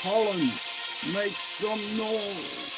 Holland, make some noise.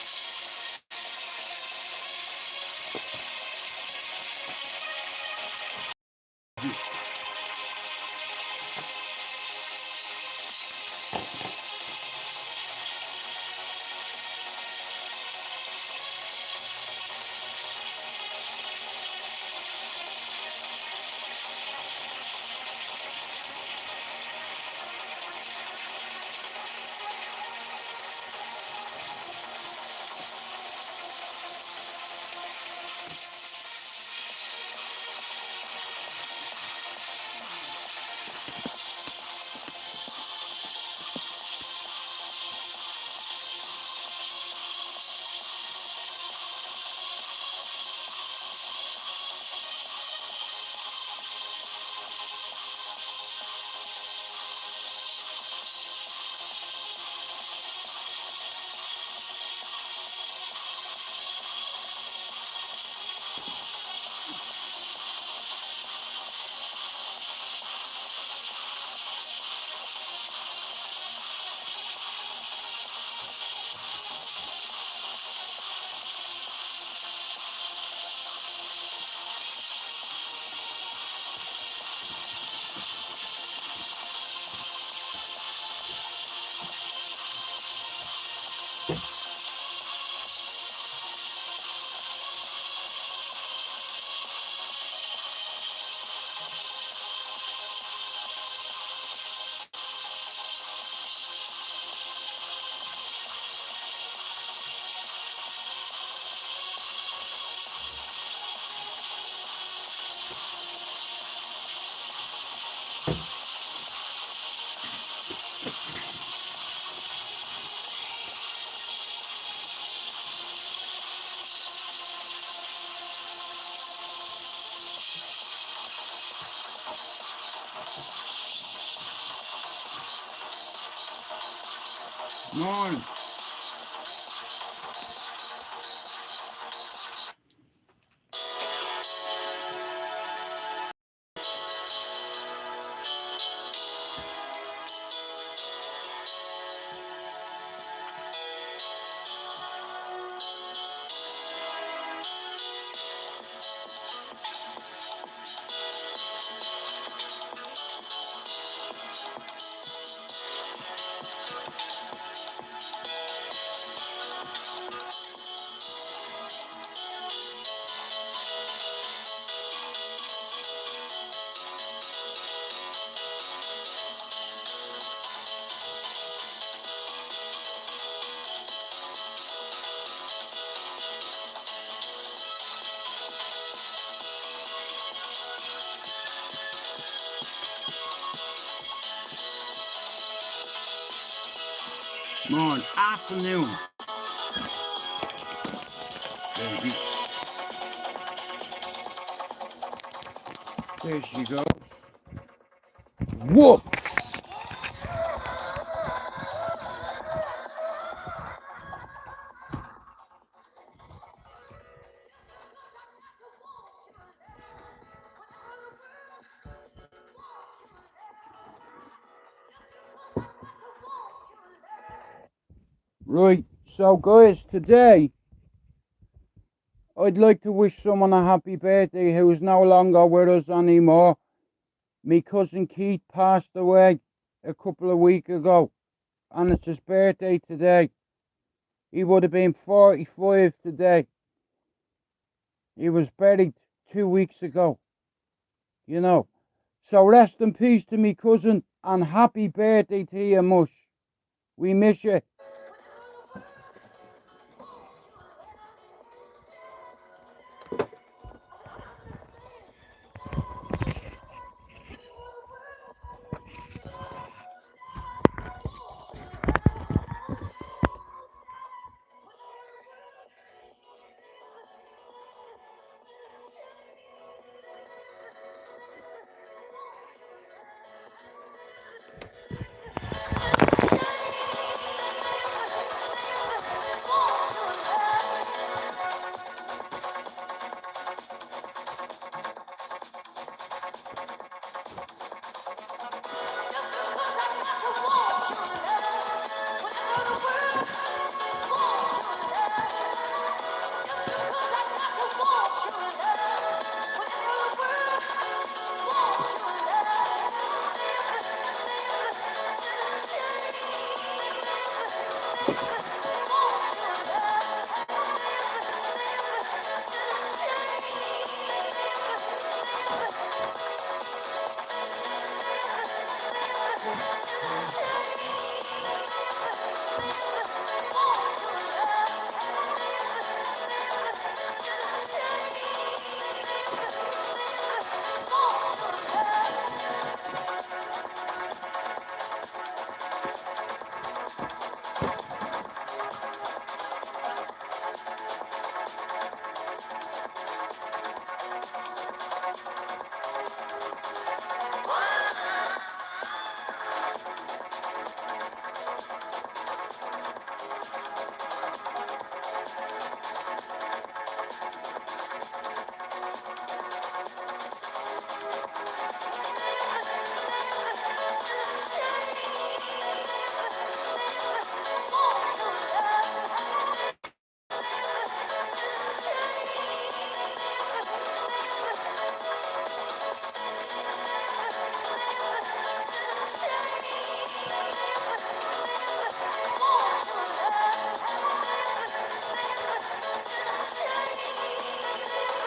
Morning. Morning, afternoon. Baby. There she goes. Whoop! Right, so guys, today I'd like to wish someone a happy birthday who's no longer with us anymore. My cousin Keith passed away a couple of weeks ago, and it's his birthday today. He would have been 45 today. He was buried 2 weeks ago, you know. So rest in peace to me cousin, and happy birthday to you, Mush. We miss you.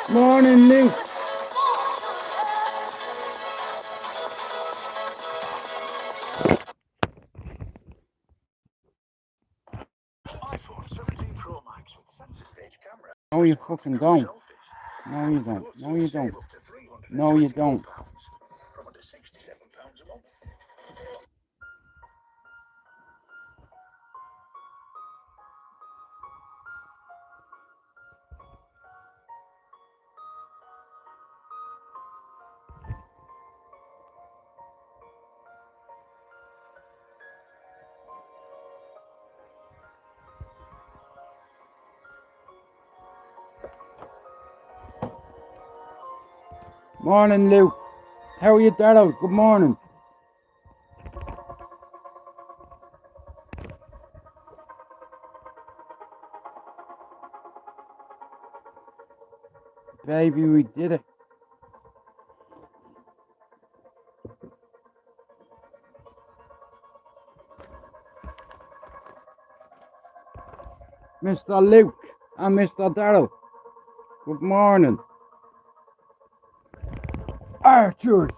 Morning, Luke. No, you fucking don't. No, you don't. No, you don't. No, you don't. Morning, Luke. How are you, Daryl? Good morning. Baby, we did it. Mr. Luke and Mr. Daryl. Good morning. Archers.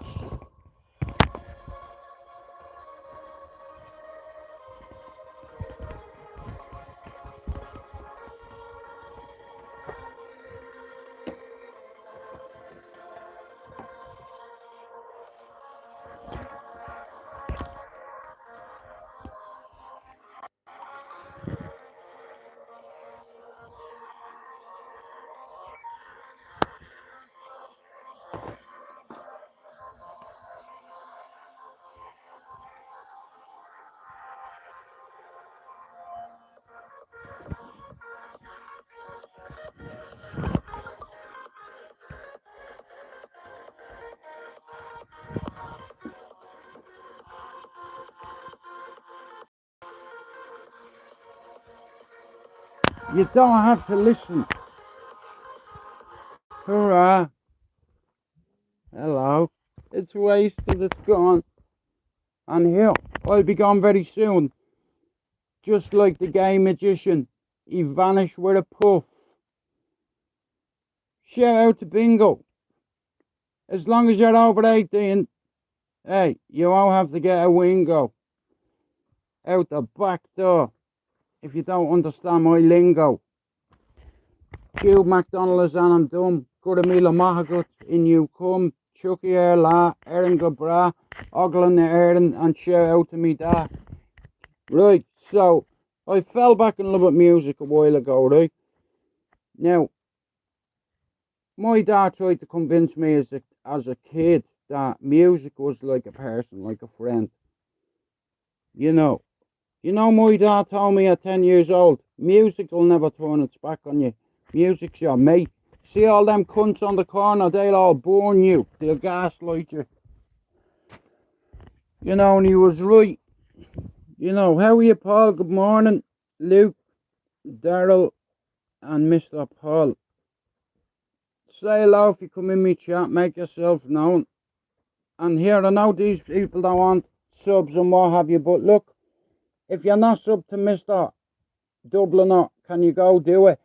You don't have to listen. Hurrah. Hello. It's wasted, it's gone. And here, I'll be gone very soon. Just like the gay magician. He vanished with a puff. Shout out to Bingo. As long as you're over 18, hey, you won't have to get a wingo. Out the back door. If you don't understand my lingo. Hugh MacDonald and I'm dumb. Good a meal of mahagut in you come. Chucky la, Erin go bra, ogling the Erin and shout out to me da. Right, so I fell back in love with music a while ago, right? Now, my dad tried to convince me as a kid that music was like a person, like a friend. You know, my dad told me at 10 years old, music will never turn its back on you. Music's your mate. See all them cunts on the corner, they'll all burn you. They'll gaslight you. You know, and he was right. You know, how are you, Paul? Good morning. Luke, Daryl, and Mr. Paul. Say hello if you come in me chat, make yourself known. And here, I know these people don't want subs and what have you, but look, if you're not sub to Mr. Dubliner, can you go do it?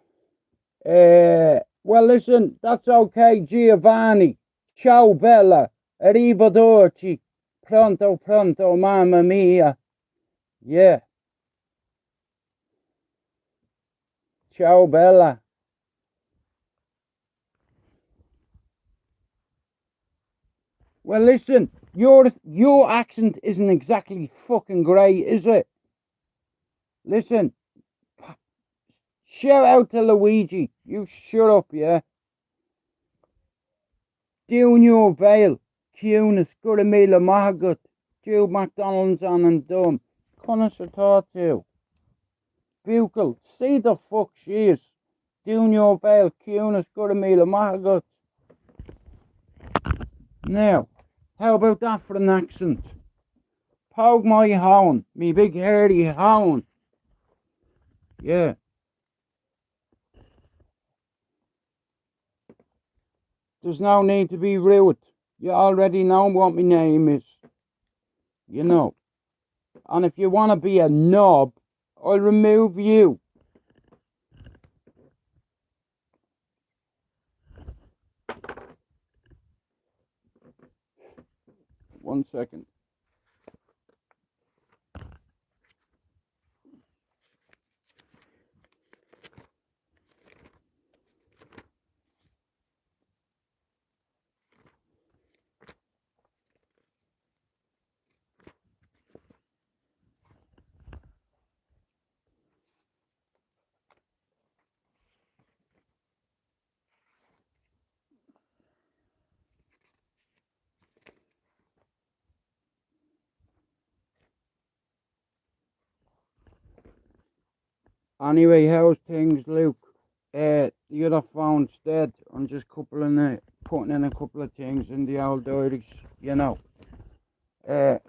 Well, listen, that's okay, Giovanni. Ciao, Bella. Arrivederci. Pronto, pronto, mamma mia. Yeah. Ciao, Bella. Well, listen, your accent isn't exactly fucking great, is it? Listen, shout out to Luigi. You shut up, yeah? Junior Vale, Cunis, Guramila Mahagut, Joe McDonald's on and dumb. Connoisseur thought to. Buchel, see the fuck she is. Junior Vale, Cunis, Guramila Mahagut. Now, how about that for an accent? Pogue my hound, me big hairy hound. Yeah. There's no need to be rude. You already know what my name is. You know. And if you want to be a knob, I'll remove you. One second. Anyway, how's things, Luke? The other phone's dead. I'm just putting in a couple of things in the old diaries, you know. And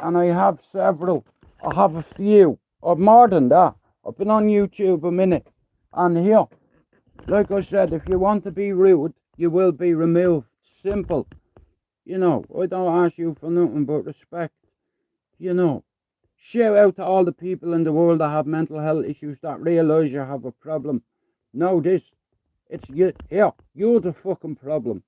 I have several. I have a few. Or more than that. I've been on YouTube a minute. And here, like I said, if you want to be rude, you will be removed. Simple. You know, I don't ask you for nothing but respect. You know. Shout out to all the people in the world that have mental health issues that realise you have a problem. Know this. It's you. Here, you're the fucking problem.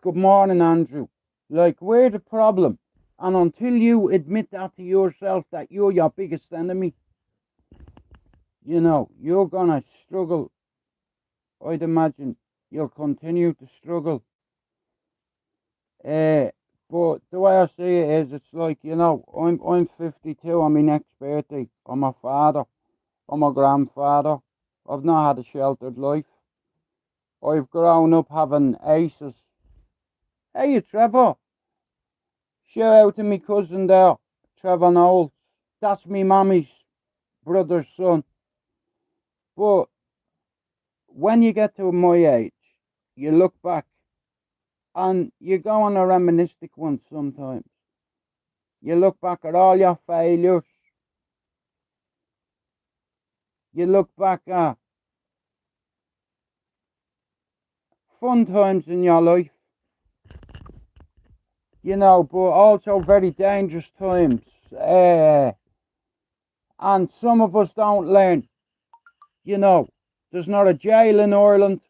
Good morning, Andrew. Like, we're the problem. And until you admit that to yourself, that you're your biggest enemy, you know, you're gonna struggle. I'd imagine you'll continue to struggle. But the way I see it is, it's like, you know, I'm 52 on my next birthday. I'm a father. I'm a grandfather. I've not had a sheltered life. I've grown up having aces. Hey, Trevor. Shout out to me cousin there, Trevor Knowles. That's me mummy's brother's son. But when you get to my age, you look back and you go on a reminiscent one sometimes. You look back at all your failures. You look back at fun times in your life. You know, but also very dangerous times. And some of us don't learn. You know, there's not a jail in Ireland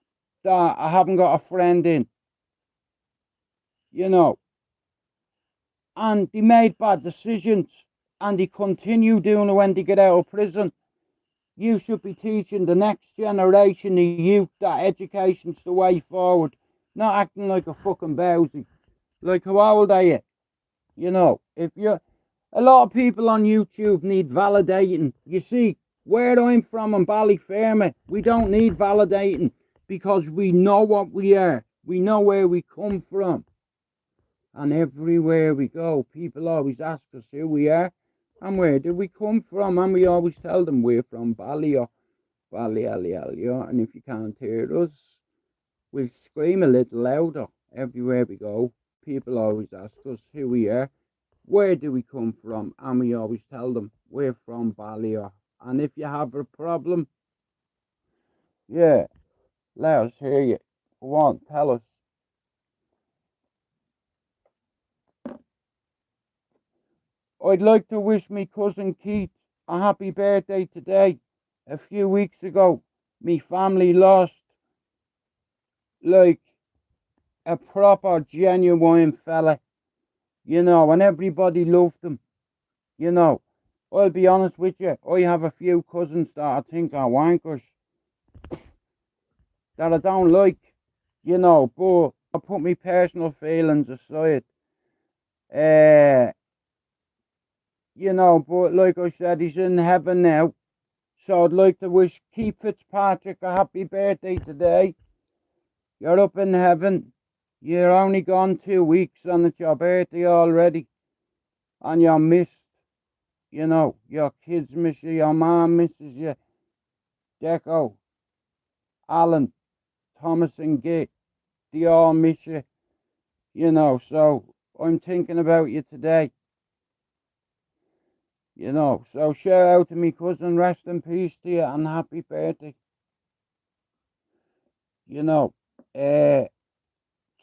that I haven't got a friend in. You know, and they made bad decisions and they continue doing it when they get out of prison. You should be teaching the next generation of youth that education's the way forward, not acting like a fucking bowsy. Like, how old are you? You know, if you're a lot of people on YouTube need validating. You see, where I'm from in Ballyfermot, we don't need validating because we know what we are. We know where we come from. And everywhere we go, people always ask us who we are and where do we come from. And we always tell them we're from Bally or Ballyalia. And if you can't hear us, we'll scream a little louder everywhere we go. People always ask us who we are. Where do we come from? And we always tell them we're from Ballyer. And if you have a problem, yeah, let us hear you. Go on, tell us. I'd like to wish me cousin Keith a happy birthday today. A few weeks ago, me family lost, like, a proper, genuine fella, and everybody loved him, you know. I'll be honest with you, I have a few cousins that I think are wankers, that I don't like, but I put my personal feelings aside. But like I said, he's in heaven now. So I'd like to wish Keith Fitzpatrick a happy birthday today. You're up in heaven. You're only gone 2 weeks and it's your birthday already. And you're missed. Your kids miss you, your mom misses you. Deco, Alan, Thomas and Git, they all miss you. So I'm thinking about you today. So shout out to me cousin, rest in peace to you and happy birthday.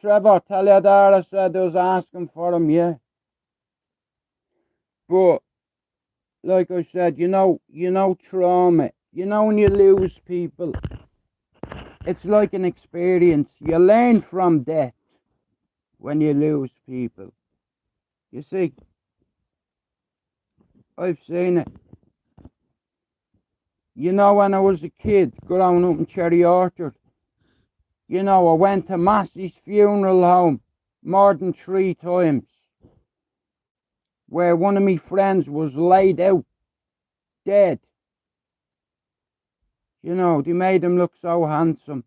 Trevor, tell your dad I said I was asking for him, yeah. But like I said, trauma. When you lose people, it's like an experience. You learn from death when you lose people. You see, I've seen it. When I was a kid growing up in Cherry Orchard, I went to Massey's funeral home more than 3 times, where one of my friends was laid out, dead. They made him look so handsome,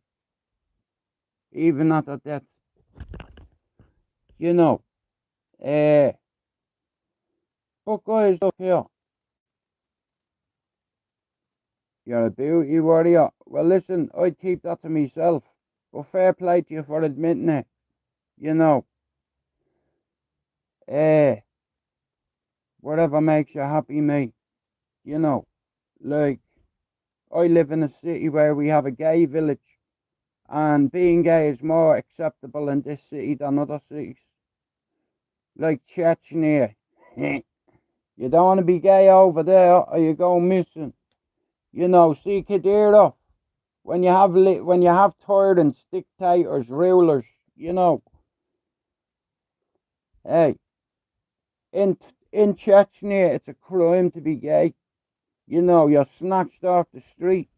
even at the death. But guys, look here. You're a beauty warrior. Well, listen, I'd keep that to myself. But fair play to you for admitting it. Whatever makes you happy, mate. Like, I live in a city where we have a gay village. And being gay is more acceptable in this city than other cities. Like Chechnya. You don't want to be gay over there or you go missing. See Kadyrov. When you have tyrants, dictators, rulers, hey, in Chechnya, it's a crime to be gay. You're snatched off the street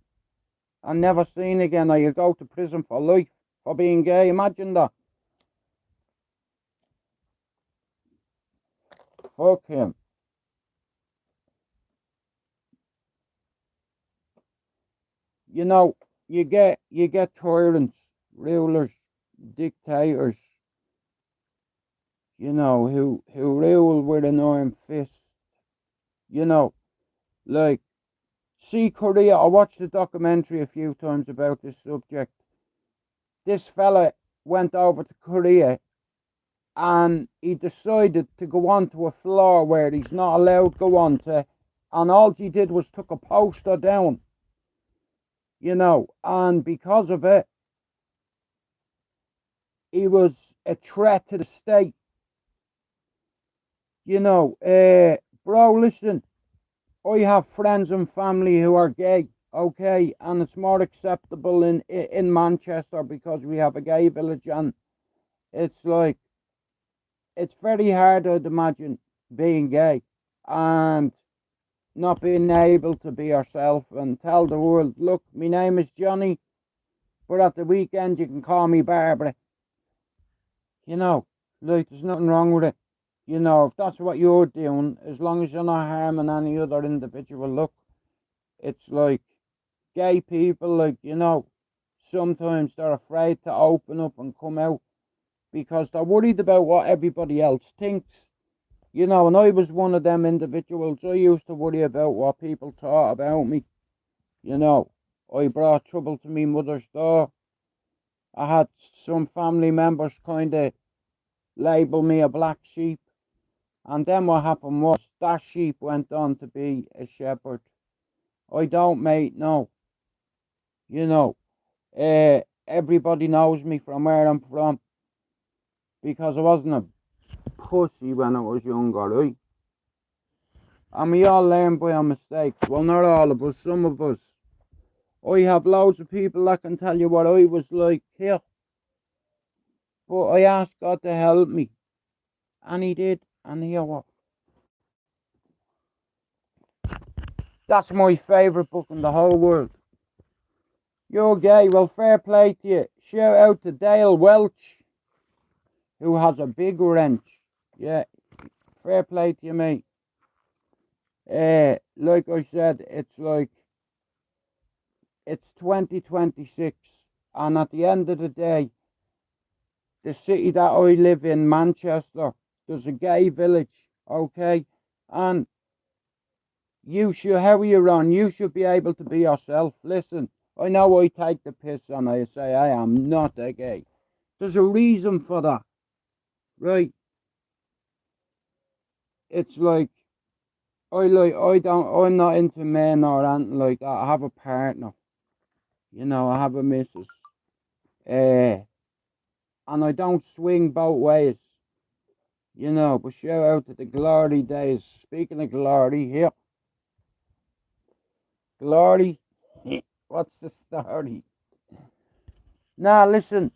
and never seen again, or you go to prison for life for being gay. Imagine that. Fuck him. You get tyrants, rulers, dictators, who rule with an iron fist. Like, see Korea. I watched a documentary a few times about this subject. This fella went over to Korea and he decided to go onto a floor where he's not allowed to go onto, and all he did was took a poster down, and because of it, he was a threat to the state. Bro, listen, I have friends and family who are gay, okay, and it's more acceptable in Manchester because we have a gay village, and it's like, it's very hard, I'd imagine, being gay and not being able to be yourself and tell the world, look, my name is Johnny, but at the weekend you can call me Barbara. Like, there's nothing wrong with it. If that's what you're doing, as long as you're not harming any other individual, look, it's like gay people, like, sometimes they're afraid to open up and come out because they're worried about what everybody else thinks. And I was one of them individuals. I used to worry about what people thought about me. I brought trouble to me mother's door. I had some family members kind of label me a black sheep. And then what happened was that sheep went on to be a shepherd. I don't, mate, no. Everybody knows me from where I'm from because I wasn't a pussy when I was younger, right? And we all learn by our mistakes. Well, not all of us, some of us. I have loads of people that can tell you what I was like here. But I asked God to help me. And He did. And here what? That's my favourite book in the whole world. You're gay. Well, fair play to you. Shout out to Dale Welch, who has a big wrench. Yeah, fair play to you, mate. Like I said, it's 2026, and at the end of the day, the city that I live in, Manchester, there's a gay village, okay? And you should, how you're on, you should be able to be yourself. Listen, I know I take the piss and I say I am not a gay. There's a reason for that, right? It's like, I'm not into men or anything like that. I have a partner, you know, I have a missus. And I don't swing both ways, you know, but shout out to the glory days. Speaking of glory, here. Glory, what's the story? Now, listen,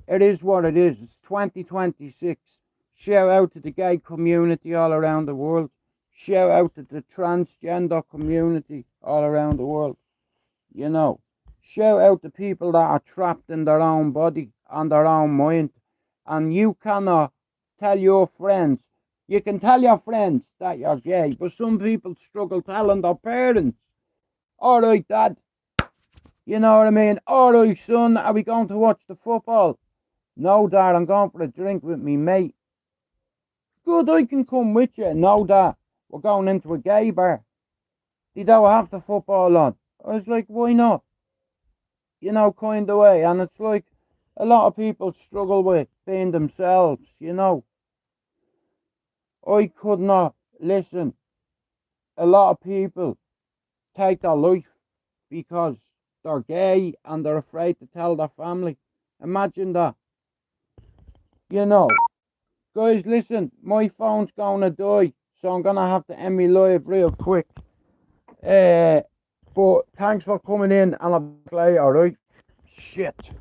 it is what it is. It's 2026. Shout out to the gay community all around the world. Shout out to the transgender community all around the world. You know, shout out to people that are trapped in their own body and their own mind. And you cannot tell your friends. You can tell your friends that you're gay, but some people struggle telling their parents. All right, Dad. You know what I mean? All right, son, are we going to watch the football? No, Dad, I'm going for a drink with me mate. Good, I can come with you. No, Dad, we're going into a gay bar. They don't have the football on. I was like, why not? You know, kind of way. And it's like a lot of people struggle with being themselves, you know. I could not listen. A lot of people take their life because they're gay and they're afraid to tell their family. Imagine that. You know. Guys, listen, my phone's going to die, so I'm going to have to end me live real quick. But thanks for coming in, and I'll play, alright? Shit.